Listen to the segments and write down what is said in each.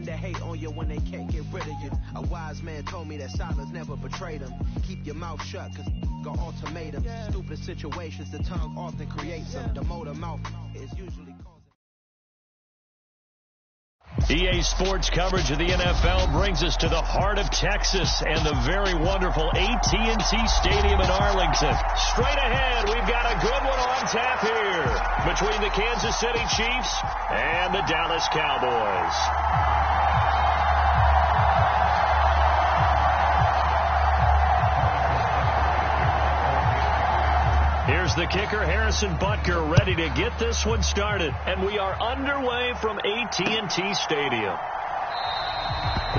to hate on you when they can't get rid of you. A wise man told me that silence never betrayed him. Keep your mouth shut, cause got ultimatums. Stupid situations, the tongue often creates them. The motor mouth is usually EA Sports coverage of the NFL brings us to the heart of Texas and the very wonderful AT&T Stadium in Arlington. Straight ahead, we've got a good one on tap here between the Kansas City Chiefs and the Dallas Cowboys. Here's the kicker, Harrison Butker, ready to get this one started. And we are underway from AT&T Stadium.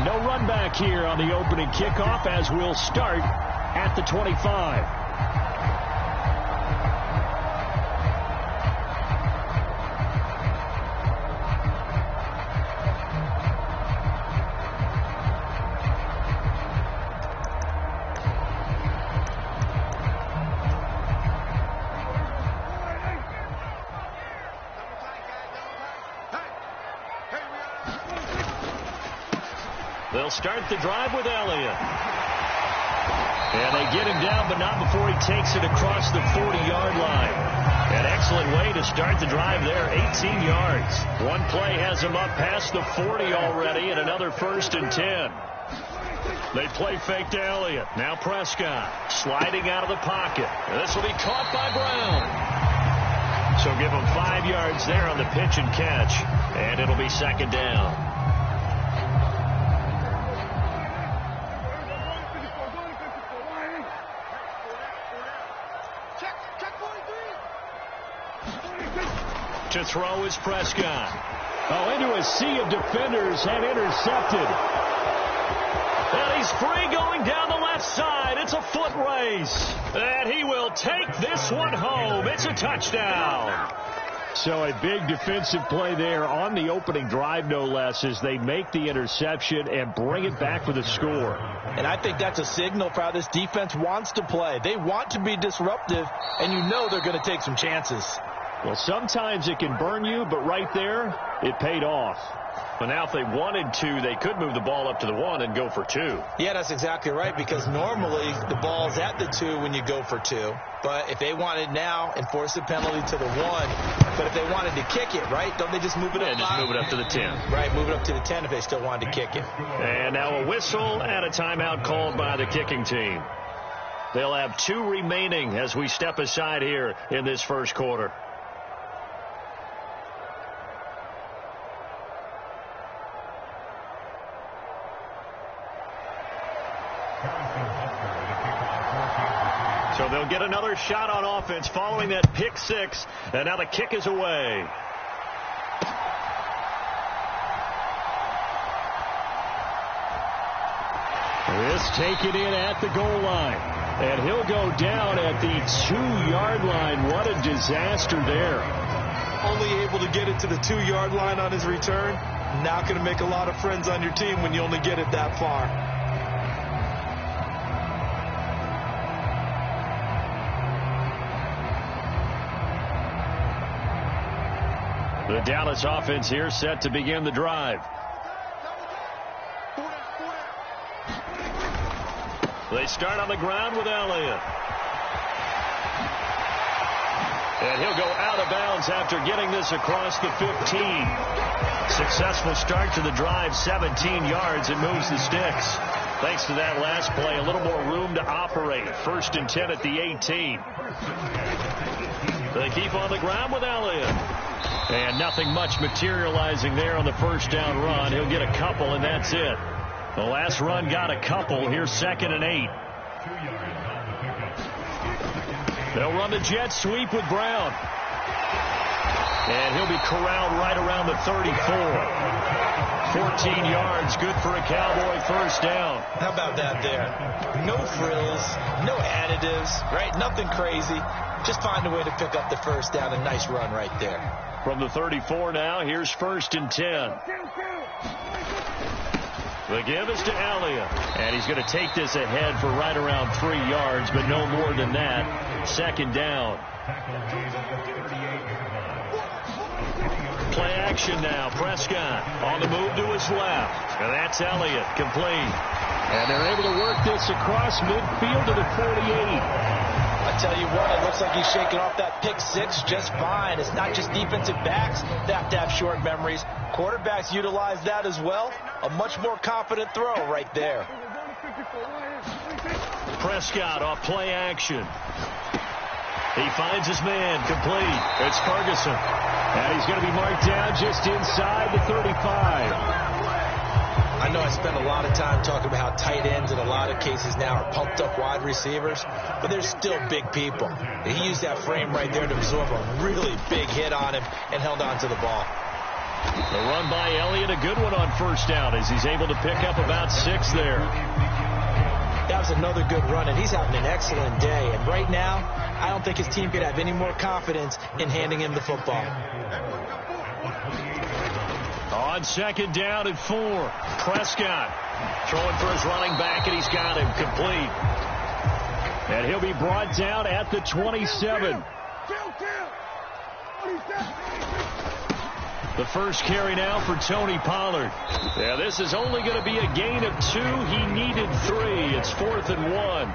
No run back here on the opening kickoff as we'll start at the 25. They'll start the drive with Elliott. And they get him down, but not before he takes it across the 40-yard line. An excellent way to start the drive there, 18 yards. One play has him up past the 40 already, and another 1st and 10. They play fake to Elliott. Now Prescott sliding out of the pocket. This will be caught by Brown. So give him 5 yards there on the pitch and catch, and it'll be 2nd down. To throw is Prescott. Oh, into a sea of defenders and intercepted. And he's free going down the left side. It's a foot race. And he will take this one home. It's a touchdown. So a big defensive play there on the opening drive, no less, as they make the interception and bring it back for the score. And I think that's a signal for how this defense wants to play. They want to be disruptive, and you know they're going to take some chances. Well, sometimes it can burn you, but right there, it paid off. But now if they wanted to, they could move the ball up to the 1 and go for 2. Yeah, that's exactly right, because normally the ball's at the 2 when you go for 2. But if they wanted now, enforce a penalty to the 1. But if they wanted to kick it, right, don't they just move it up? Yeah, just move it up to the 10. Right, move it up to the 10 if they still wanted to kick it. And now a whistle and a timeout called by the kicking team. They'll have 2 remaining as we step aside here in this first quarter. So they'll get another shot on offense following that pick 6. And now the kick is away. This taken in at the goal line. And he'll go down at the 2-yard line. What a disaster there. Only able to get it to the 2-yard line on his return. Not going to make a lot of friends on your team when you only get it that far. The Dallas offense here set to begin the drive. They start on the ground with Elliott. And he'll go out of bounds after getting this across the 15. Successful start to the drive, 17 yards, and moves the sticks. Thanks to that last play, a little more room to operate. 1st and 10 at the 18. They keep on the ground with Elliott. And nothing much materializing there on the 1st down run. He'll get a couple, and that's it. The last run got a couple. Here's 2nd and 8. They'll run the jet sweep with Brown. And he'll be corralled right around the 34. 14 yards, good for a Cowboy 1st down. How about that there? No frills, no additives, right? Nothing crazy. Just find a way to pick up the 1st down. A nice run right there. From the 34 now, here's 1st and 10. The give is to Elliott. And he's going to take this ahead for right around 3 yards, but no more than that. 2nd down. play action now. Prescott on the move to his left. And that's Elliott, complete. And they're able to work this across midfield to the 48. I tell you what, it looks like he's shaking off that pick six just fine. It's not just defensive backs that have to have short memories. Quarterbacks utilize that as well. A much more confident throw right there. Prescott off play action. He finds his man, complete. It's Ferguson. And he's going to be marked down just inside the 35. I know I spend a lot of time talking about how tight ends in a lot of cases now are pumped up wide receivers, but they're still big people. And he used that frame right there to absorb a really big hit on him and held on to the ball. The run by Elliott, a good one on first down as he's able to pick up about 6 there. That was another good run, and he's having an excellent day. And right now, I don't think his team could have any more confidence in handing him the football. On second down and 4, Prescott throwing for his running back, and he's got him complete. And he'll be brought down at the 27. The first carry now for Tony Pollard. Yeah, this is only going to be a gain of 2. He needed 3. It's 4th and 1.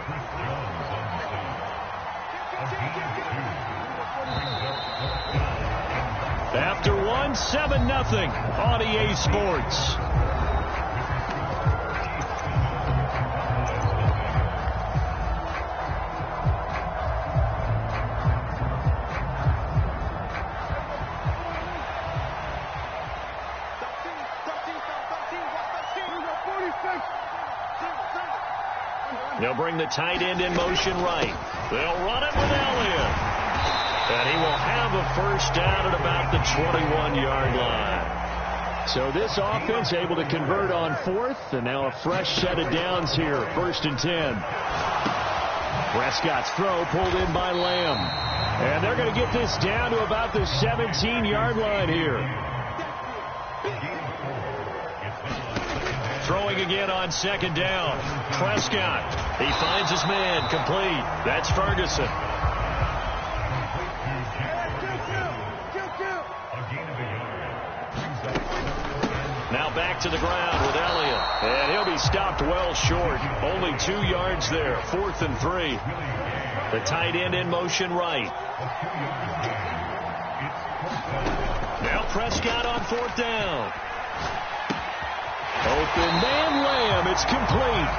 After 1, 7-0 on EA Sports. They'll bring the tight end in motion right. They'll run it with Elliott. And he will have a first down at about the 21-yard line. So this offense able to convert on 4th, and now a fresh set of downs here, 1st and 10. Prescott's throw pulled in by Lamb. And they're going to get this down to about the 17-yard line here. Throwing again on second down. Prescott, he finds his man, complete. That's Ferguson. Now back to the ground with Elliott. And he'll be stopped well short. Only 2 yards there. 4th and 3. The tight end in motion right. Now Prescott on 4th down. Open man Lamb. It's complete.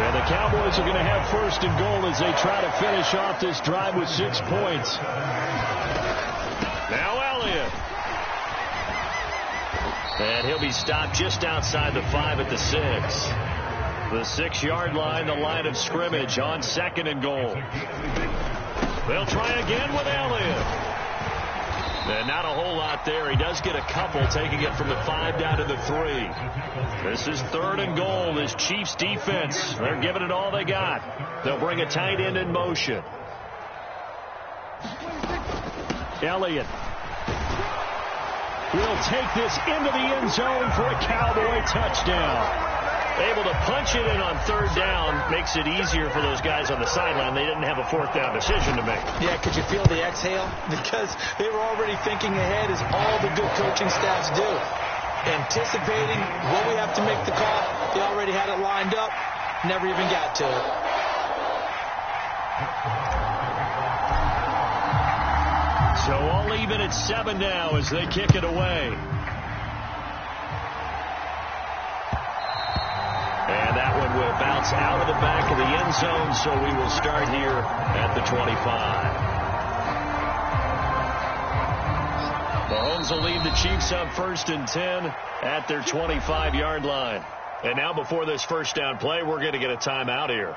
And the Cowboys are going to have 1st and goal as they try to finish off this drive with 6 points. Now Elliott. And he'll be stopped just outside the 5 at the 6. The 6-yard line, the line of scrimmage on 2nd and goal. They'll try again with Elliott. And not a whole lot there. He does get a couple, taking it from the 5 down to the 3. This is 3rd and goal. This Chiefs defense, they're giving it all they got. They'll bring a tight end in motion. Elliott will take this into the end zone for a Cowboy touchdown. Able to punch it in on 3rd down makes it easier for those guys on the sideline. They didn't have a 4th down decision to make. Yeah, could you feel the exhale? Because they were already thinking ahead, as all the good coaching staffs do. Anticipating what we have to make the call. They already had it lined up. Never even got to it. So all even at 7 now as they kick it away. And that one will bounce out of the back of the end zone, so we will start here at the 25. Mahomes will lead the Chiefs up 1st and 10 at their 25-yard line. And now before this first down play, we're going to get a timeout here.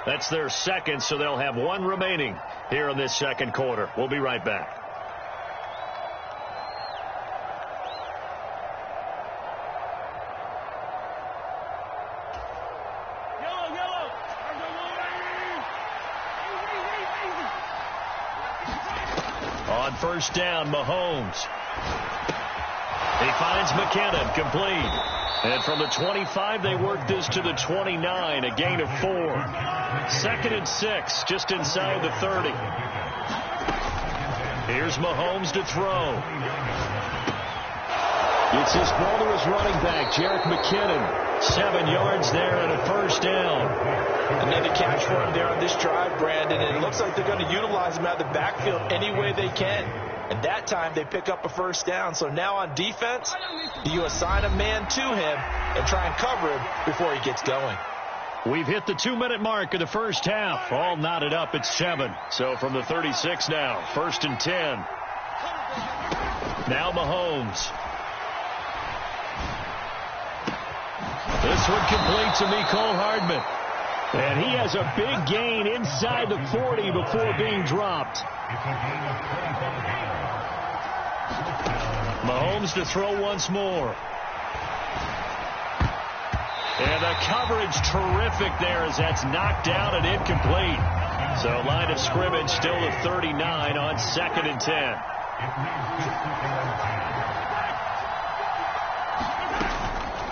That's their 2nd, so they'll have 1 remaining here in this 2nd quarter. We'll be right back. On first down, Mahomes. He finds McKinnon, complete. And from the 25, they work this to the 29, a gain of 4. 2nd and 6, just inside the 30. Here's Mahomes to throw. Gets this ball to his running back, Jerick McKinnon. 7 yards there and a first down. Another catch for him there on this drive, Brandon. And it looks like they're going to utilize him out of the backfield any way they can. And that time they pick up a first down. So now on defense, you assign a man to him and try and cover him before he gets going. We've hit the 2-minute mark of the first half. All knotted up at 7. So from the 36 now, 1st and 10. Now Mahomes. This one complete to Mecole Hardman. And he has a big gain inside the 40 before being dropped. Mahomes to throw once more. And the coverage terrific there as that's knocked down and incomplete. So line of scrimmage still at 39 on 2nd and 10.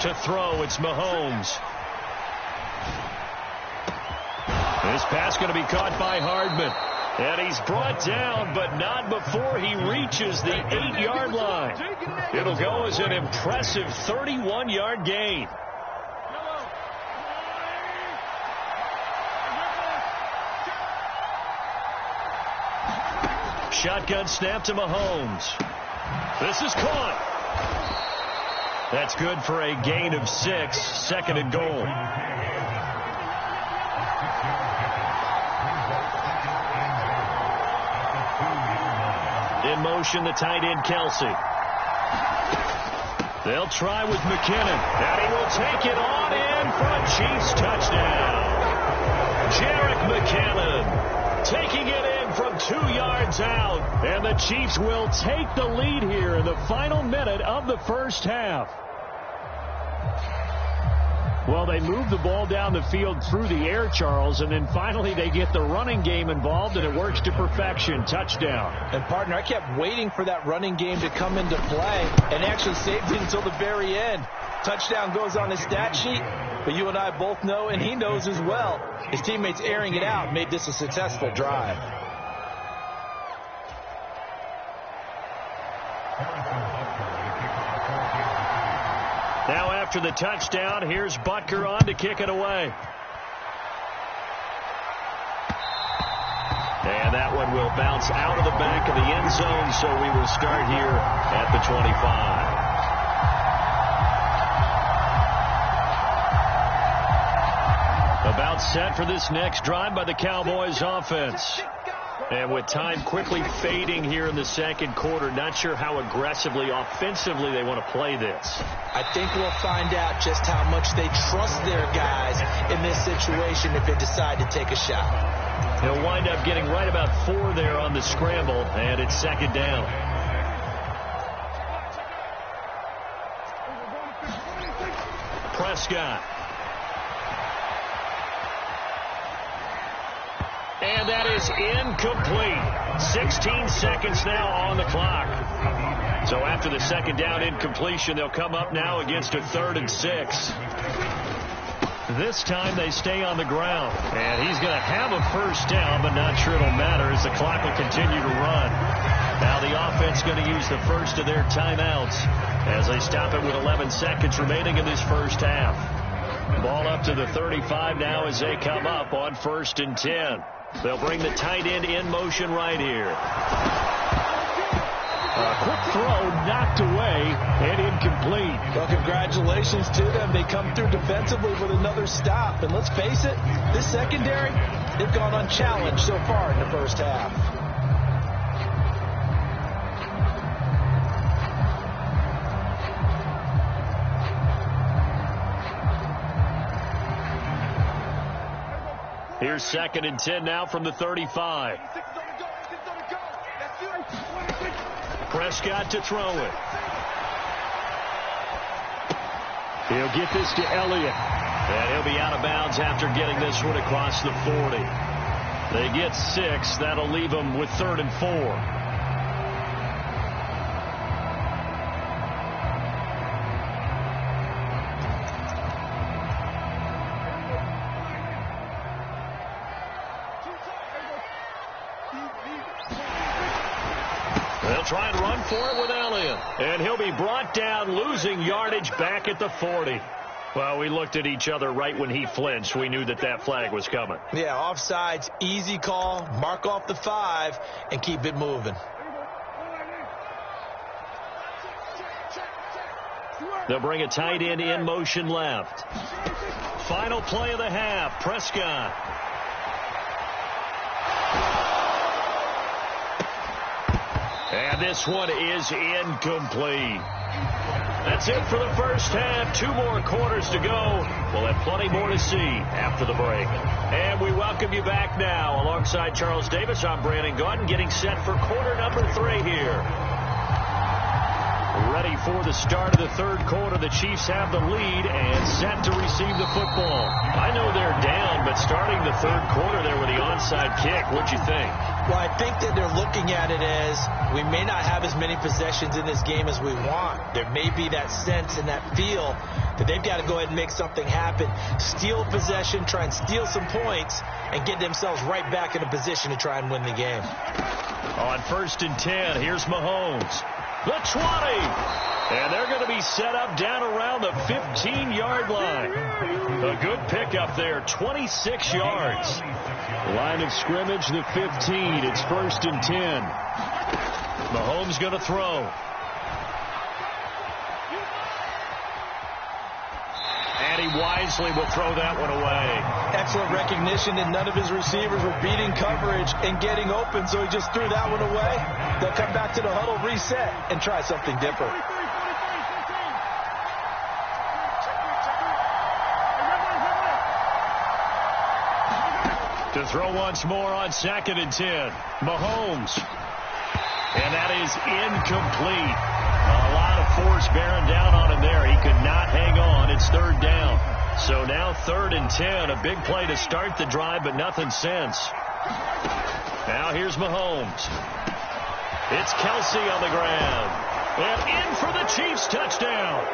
To throw, it's Mahomes. This pass going to be caught by Hardman. And he's brought down, but not before he reaches the 8-yard line. It'll go as an impressive 31-yard gain. Shotgun snap to Mahomes. This is caught. That's good for a gain of 6, 2nd and goal. In motion, the tight end, Kelsey. They'll try with McKinnon, and he will take it on in for a Chiefs touchdown. Jerick McKinnon taking it in from 2 yards out, and the Chiefs will take the lead here in the final minute of the first half. Well, they move the ball down the field through the air, Charles, and then finally they get the running game involved, and it works to perfection. Touchdown. And, partner, I kept waiting for that running game to come into play and actually saved it until the very end. Touchdown goes on his stat sheet, but you and I both know, and he knows as well, his teammates airing it out made this a successful drive. Now after the touchdown, here's Butker on to kick it away. And that one will bounce out of the back of the end zone, so we will start here at the 25. About set for this next drive by the Cowboys offense. And with time quickly fading here in the second quarter, not sure how aggressively, offensively they want to play this. I think we'll find out just how much they trust their guys in this situation if they decide to take a shot. He'll wind up getting right about 4 there on the scramble, and it's 2nd down. Prescott. And that is incomplete. 16 seconds now on the clock. So after the 2nd down incompletion, they'll come up now against a 3rd and 6. This time they stay on the ground. And he's going to have a first down, but not sure it'll matter as the clock will continue to run. Now the offense going to use the first of their timeouts as they stop it with 11 seconds remaining in this first half. Ball up to the 35 now as they come up on 1st and 10. They'll bring the tight end in motion right here. A quick throw knocked away and incomplete. Well, congratulations to them. They come through defensively with another stop. And let's face it, this secondary, they've gone unchallenged so far in the first half. Here's 2nd and 10 now from the 35. Prescott to throw it. He'll get this to Elliott. And he'll be out of bounds after getting this one across the 40. They get 6. That'll leave them with 3rd and 4. try and run for it with Elliott. And he'll be brought down, losing yardage back at the 40. Well, we looked at each other right when he flinched. We knew that that flag was coming. Yeah, offsides, easy call, mark off the 5, and keep it moving. They'll bring a tight end in motion left. Final play of the half, Prescott. And this one is incomplete. That's it for the first half. 2 more quarters to go. We'll have plenty more to see after the break. And we welcome you back now. Alongside Charles Davis, I'm Brandon Gaudin, getting set for quarter number 3 here. Ready for the start of the third quarter. The Chiefs have the lead and set to receive the football. I know they're down, but starting the third quarter there with the onside kick, what'd you think? Well, I think that they're looking at it as we may not have as many possessions in this game as we want. There may be that sense and that feel that they've got to go ahead and make something happen. Steal possession, try and steal some points, and get themselves right back in a position to try and win the game. On 1st and 10, here's Mahomes. The 20. And they're going to be set up down around the 15-yard line. A good pickup there, 26 yards. Line of scrimmage, the 15. It's 1st and 10. Mahomes going to throw. And he wisely will throw that one away. Excellent recognition that none of his receivers were beating coverage and getting open, so he just threw that one away. They'll come back to the huddle, reset, and try something different. To throw once more on 2nd and 10. Mahomes. And that is incomplete. A lot of force bearing down on him there. He could not hang on. It's 3rd down. So now 3rd and 10. A big play to start the drive, but nothing since. Now here's Mahomes. It's Kelsey on the ground. And in for the Chiefs touchdown.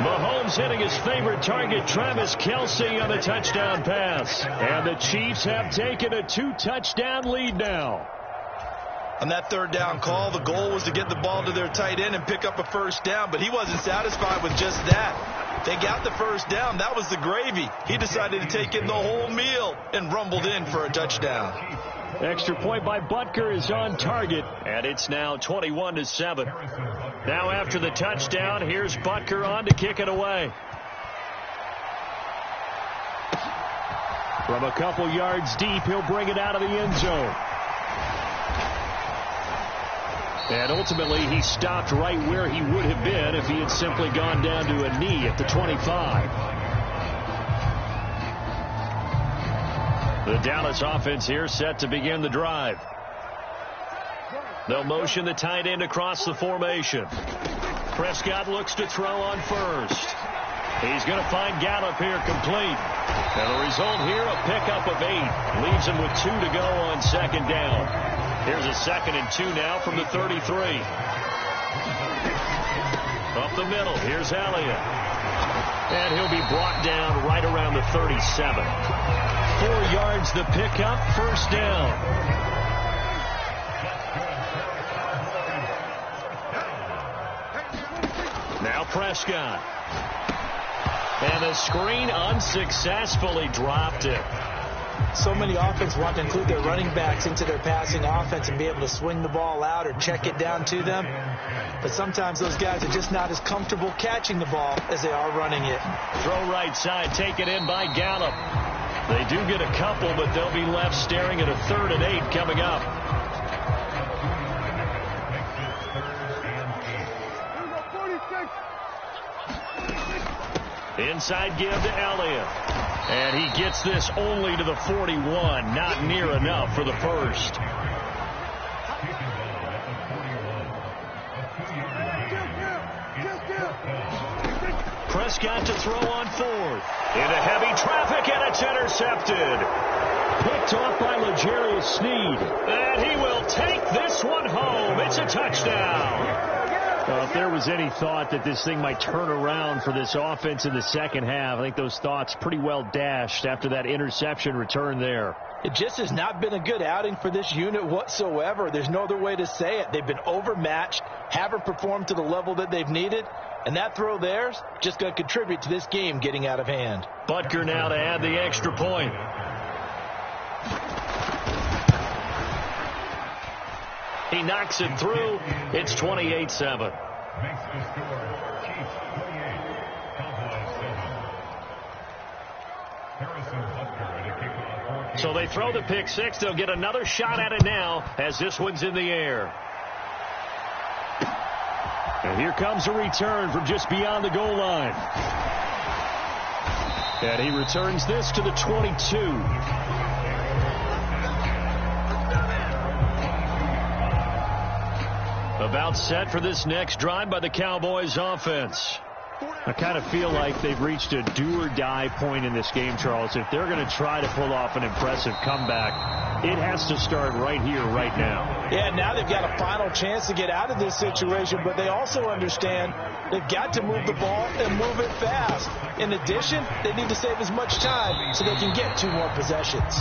Mahomes hitting his favorite target, Travis Kelsey, on the touchdown pass. And the Chiefs have taken a 2-touchdown lead now. On that 3rd down call, the goal was to get the ball to their tight end and pick up a 1st down, but he wasn't satisfied with just that. They got the 1st down. That was the gravy. He decided to take in the whole meal and rumbled in for a touchdown. Extra point by Butker is on target, and it's now 21-7. Now after the touchdown, here's Butker on to kick it away. From a couple yards deep, he'll bring it out of the end zone. And ultimately, he stopped right where he would have been if he had simply gone down to a knee at the 25. The Dallas offense here set to begin the drive. They'll motion the tight end across the formation. Prescott looks to throw on 1st. He's going to find Gallup here complete. And the result here, a pickup of 8. Leaves him with 2 to go on 2nd down. Here's a 2nd and 2 now from the 33. Up the middle, here's Elliott. And he'll be brought down right around the 37. 4 yards the pickup, 1st down. Now Prescott. And the screen unsuccessfully dropped it. So many offenses want to include their running backs into their passing offense and be able to swing the ball out or check it down to them. But sometimes those guys are just not as comfortable catching the ball as they are running it. Throw right side, taken in by Gallup. They do get a couple, but they'll be left staring at a 3rd and 8 coming up. Inside give to Elliott. And he gets this only to the 41. Not near enough for the 1st. Prescott to throw on 4th. Into heavy traffic, and it's intercepted. Picked off by L'Jarius Sneed. And he will take this one home. It's a touchdown. Well, if there was any thought that this thing might turn around for this offense in the second half, I think those thoughts pretty well dashed after that interception return there. It just has not been a good outing for this unit whatsoever. There's no other way to say it. They've been overmatched, haven't performed to the level that they've needed, and that throw there's just going to contribute to this game getting out of hand. Butker now to add the extra point. He knocks it through. It's 28-7. So they throw the pick six. They'll get another shot at it now as this one's in the air. And here comes a return from just beyond the goal line. And he returns this to the 22. About set for this next drive by the Cowboys offense. I kind of feel like they've reached a do-or-die point in this game, Charles. If they're going to try to pull off an impressive comeback, it has to start right here, right now. Yeah, now they've got a final chance to get out of this situation, but they also understand they've got to move the ball and move it fast. In addition, they need to save as much time so they can get 2 more possessions.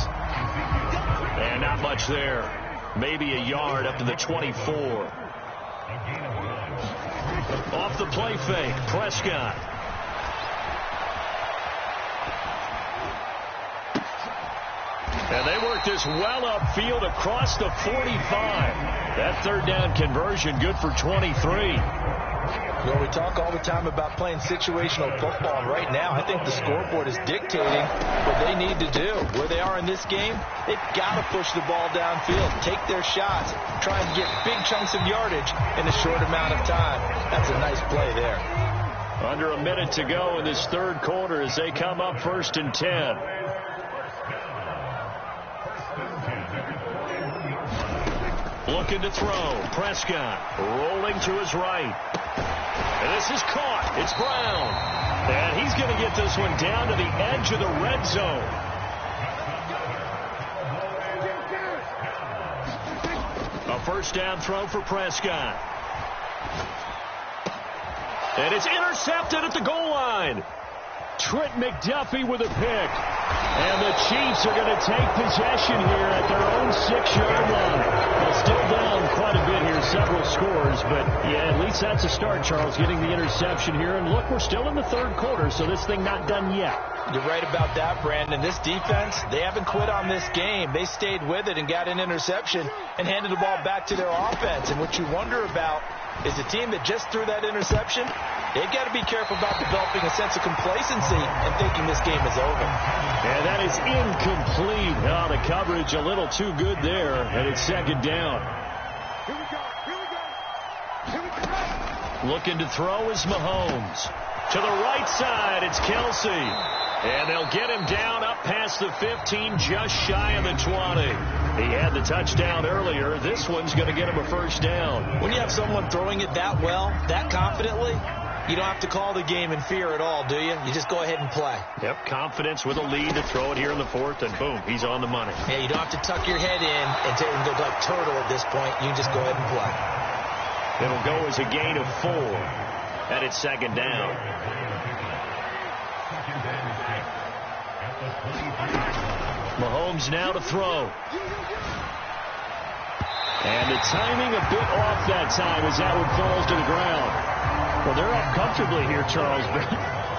And not much there. Maybe a yard up to the 24. Off the play fake, Prescott. And they work this well upfield across the 45. That third down conversion good for 23. You know, we talk all the time about playing situational football, and right now I think the scoreboard is dictating what they need to do. Where they are in this game, they've got to push the ball downfield, take their shots, try and get big chunks of yardage in a short amount of time. That's a nice play there. Under a minute to go in this third quarter as they come up 1st and 10. Looking to throw. Prescott rolling to his right. And this is caught. It's Brown. And he's going to get this one down to the edge of the red zone. A first down throw for Prescott. And it's intercepted at the goal line. Trent McDuffie with a pick. And the Chiefs are going to take possession here at their own 6-yard line. Well, still down quite a bit here, several scores. But, yeah, at least that's a start, Charles, getting the interception here. And, look, we're still in the third quarter, so this thing not done yet. You're right about that, Brandon. This defense, they haven't quit on this game. They stayed with it and got an interception and handed the ball back to their offense. And what you wonder about is the team that just threw that interception, they've got to be careful about developing a sense of complacency and thinking this game is over. And that is incomplete. Oh, the coverage a little too good there, and it's second down. Looking to throw is Mahomes. To the right side, it's Kelsey. And they'll get him down up past the 15, just shy of the 20. He had the touchdown earlier. This one's going to get him a first down. When you have someone throwing it that well, that confidently, you don't have to call the game in fear at all, do you? You just go ahead and play. Yep, confidence with a lead to throw it here in the fourth, and boom, he's on the money. Yeah, you don't have to tuck your head in and look like turtle at this point. You can just go ahead and play. It'll go as a gain of 4, and it's second down. Mahomes now to throw. And the timing a bit off that time as that one falls to the ground. Well, they're up comfortably here, Charles, but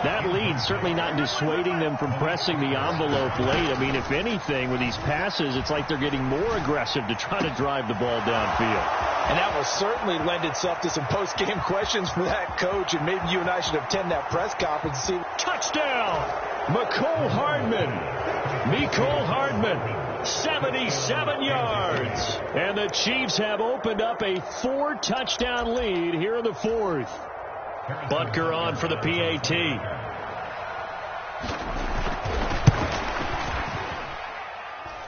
that lead certainly not dissuading them from pressing the envelope late. I mean, if anything, with these passes, it's like they're getting more aggressive to try to drive the ball downfield. And that will certainly lend itself to some post-game questions for that coach, and maybe you and I should attend that press conference and see. Touchdown! Mecole Hardman, 77 yards. And the Chiefs have opened up a 4-touchdown lead here in the fourth. Butker on for the PAT.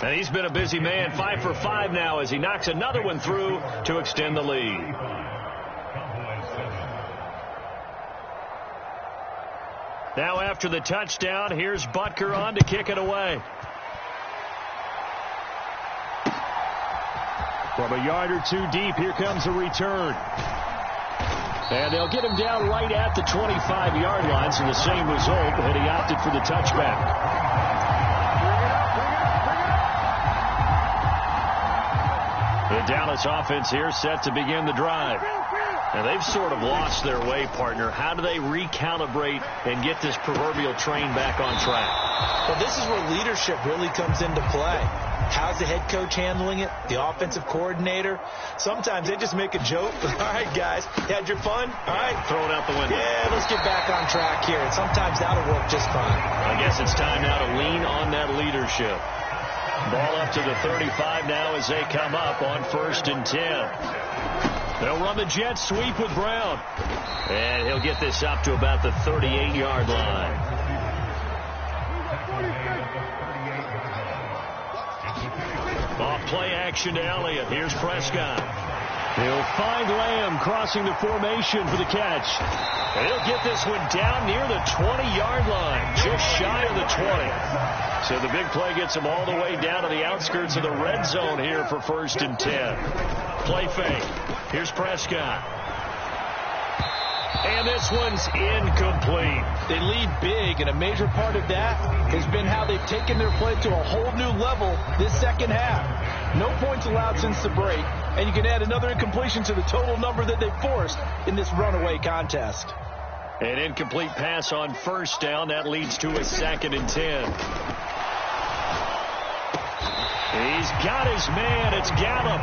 And he's been a busy man, 5 for 5 now as he knocks another one through to extend the lead. Now after the touchdown, here's Butker on to kick it away. From a yard or two deep, here comes a return. And they'll get him down right at the 25-yard line, so the same result, and he opted for the touchback. The Dallas offense here set to begin the drive. And they've sort of lost their way, partner. How do they recalibrate and get this proverbial train back on track? Well, this is where leadership really comes into play. How's the head coach handling it? The offensive coordinator? Sometimes they just make a joke. All right, guys, you had your fun? All right. Throw it out the window. Yeah, let's get back on track here. And sometimes that'll work just fine. I guess it's time now to lean on that leadership. Ball up to the 35 now as they come up on 1st and 10. They'll run the jet sweep with Brown. And he'll get this up to about the 38-yard line. Off play action to Elliott. Here's Prescott. He'll find Lamb crossing the formation for the catch. And he'll get this one down near the 20-yard line, just shy of the 20. So the big play gets him all the way down to the outskirts of the red zone here for 1st and 10. Play fake. Here's Prescott. And this one's incomplete. They lead big, and a major part of that has been how they've taken their play to a whole new level this second half. No points allowed since the break, and you can add another incompletion to the total number that they've forced in this runaway contest. An incomplete pass on 1st down. That leads to a 2nd and 10. He's got his man. It's Gallup.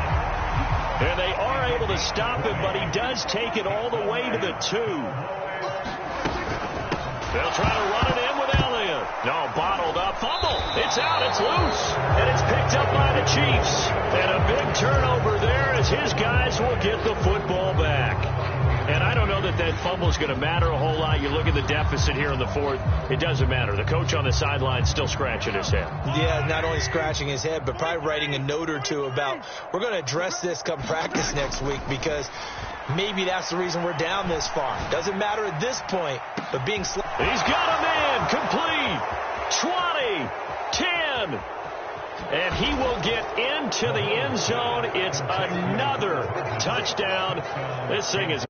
And they are able to stop him, but he does take it all the way to the 2. They'll try to run it in with Elliott. No, bottled up. Fumble. It's out. It's loose. And it's picked up by the Chiefs. And a big turnover there as his guys will get the football back. And I don't know that that fumble is going to matter a whole lot. You look at the deficit here in the 4th. It doesn't matter. The coach on the sideline still scratching his head. Yeah, not only scratching his head, but probably writing a note or two about we're going to address this come practice next week because maybe that's the reason we're down this far. Doesn't matter at this point, but being slow. He's got a man. Complete. 20. 10. And he will get into the end zone. It's another touchdown. This thing is